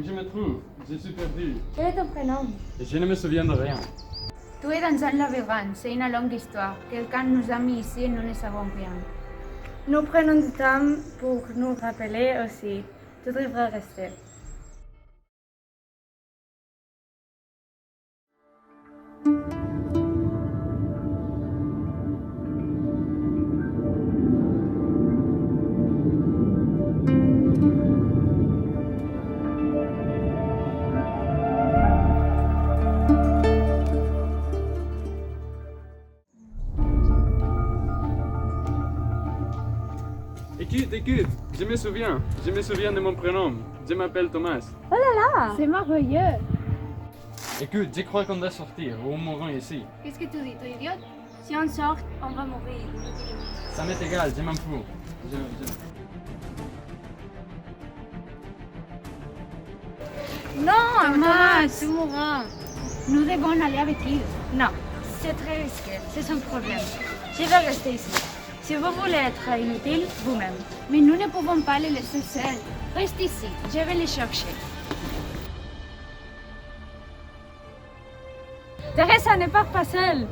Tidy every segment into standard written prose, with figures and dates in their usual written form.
je me trouve? Je suis perdu. Quel est ton prénom? Je ne me souviens de rien. Tout est dans un labyrinthe, c'est une longue histoire. Quelqu'un nous a mis ici et nous ne savons rien. Nous prenons du temps pour nous rappeler aussi. Tu devrais rester. Écoute, je me souviens de mon prénom. Je m'appelle Thomas. Oh là là! C'est merveilleux. Écoute, je crois qu'on doit sortir ou on mourra ici. Qu'est-ce que tu dis, tu es idiote? Si on sort, on va mourir. Ça m'est égal, je m'en fous. Non, Thomas, tu mourras. Nous devons aller avec lui. Non, c'est très risqué. C'est son problème. Je vais rester ici. Si vous voulez être inutile, vous-même. Mais nous ne pouvons pas les laisser seuls. Reste ici, je vais les chercher. Teresa, ne pars pas seule.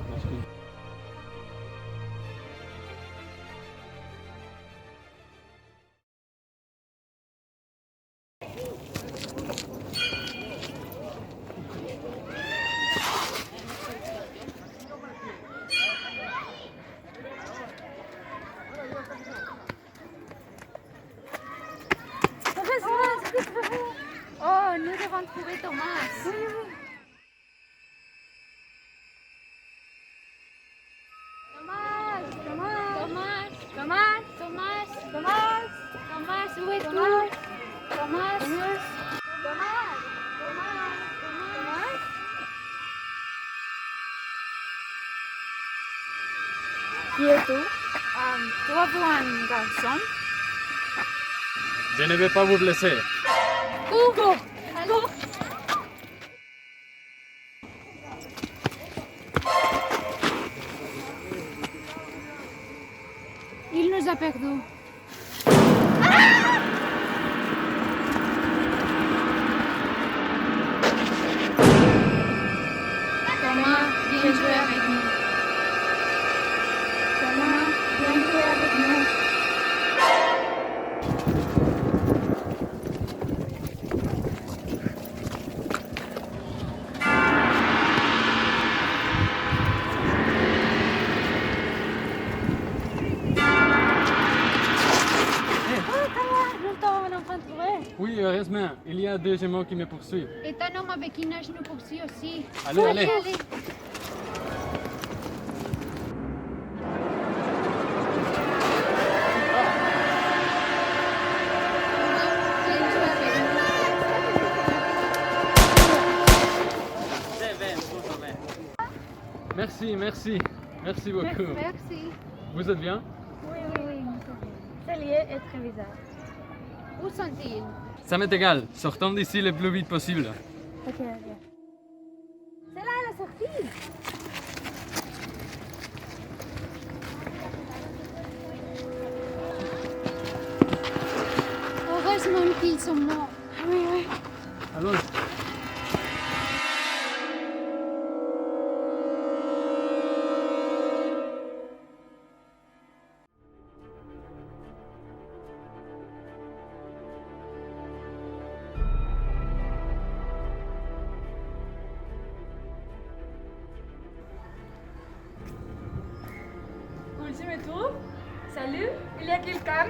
Oh, nous devons trouver Thomas. Thomas, Thomas, Thomas, Thomas, Thomas, Thomas, où es-tu? Thomas, Thomas, Thomas. Qui es-tu? Trouve un garçon. Je ne vais pas vous laisser. Hugo! Allô? Il nous a perdus. Thomas, viens jouer avec nous. Thomas, viens jouer avec nous. Oui, heureusement, il y a deux jumeaux qui me poursuivent. Et un homme avec qui nage nous poursuit aussi. Allez, allez. Merci beaucoup. Merci. Vous êtes bien? Oui. Ce lieu est très bizarre. Où sont-ils? Ça m'est égal, sortons d'ici le plus vite possible. Ok. C'est là la sortie. Heureusement qu'ils sont morts. Oui. Allons. Où je me trouve? Salut, il y a quelqu'un?